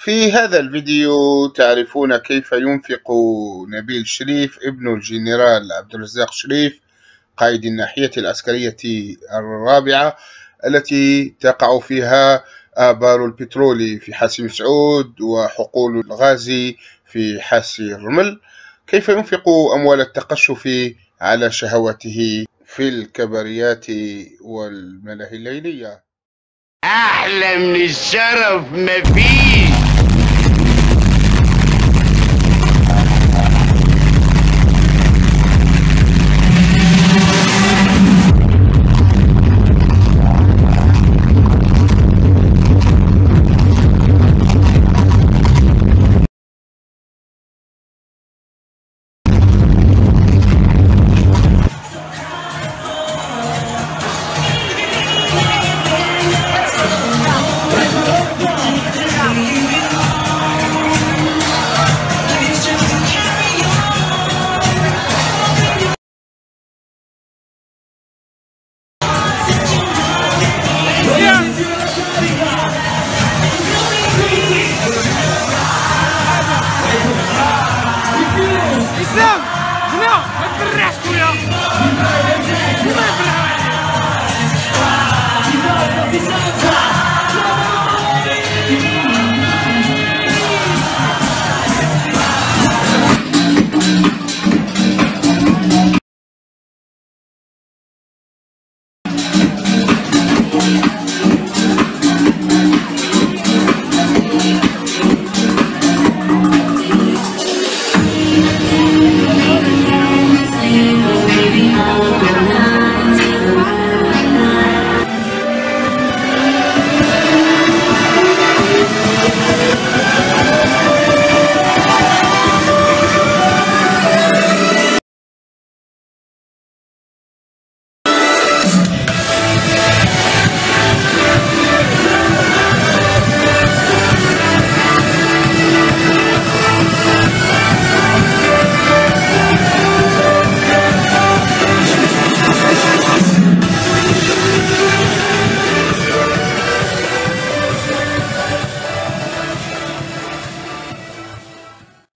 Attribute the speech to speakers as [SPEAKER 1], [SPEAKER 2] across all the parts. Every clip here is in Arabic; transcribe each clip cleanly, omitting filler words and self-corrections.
[SPEAKER 1] في هذا الفيديو تعرفون كيف ينفق نبيل شريف ابن الجنرال عبد الرزاق شريف قائد الناحية العسكرية الرابعة التي تقع فيها آبار البترول في حاسي مسعود وحقول الغاز في حاسي الرمل. كيف ينفق أموال التقشف على شهواته في الكباريات والملاهي الليلية.
[SPEAKER 2] احلى من الشرف مفيش.
[SPEAKER 3] اسلام هنا ما تفرحش خويا.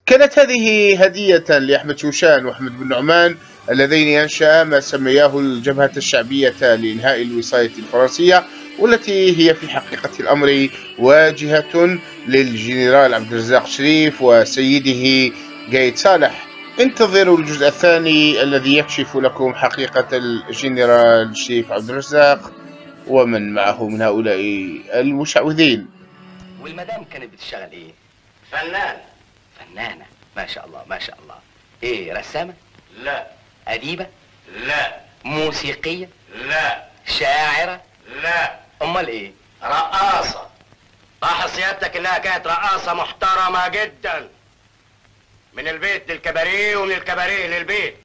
[SPEAKER 1] كانت هذه هدية لأحمد شوشان وأحمد بن نعمان اللذين ينشأ ما سمياه الجبهة الشعبية لإنهاء الوصاية الفرنسية، والتي هي في حقيقة الأمر واجهة للجنرال عبد الرزاق شريف وسيده قايد صالح. انتظروا الجزء الثاني الذي يكشف لكم حقيقة الجنرال شريف عبد الرزاق ومن معه من هؤلاء المشعوذين.
[SPEAKER 2] والمدام كانت بتشتغل ايه؟ فنانة. ما شاء الله ما شاء الله. ايه، رسامة؟
[SPEAKER 4] لا.
[SPEAKER 2] أديبة؟
[SPEAKER 4] لا.
[SPEAKER 2] موسيقية؟
[SPEAKER 4] لا.
[SPEAKER 2] شاعرة؟
[SPEAKER 4] لا.
[SPEAKER 2] أمال ايه؟
[SPEAKER 4] رقاصة. صح سيادتك انها كانت رقاصة محترمة جدا، من البيت للكباريه ومن الكباريه للبيت.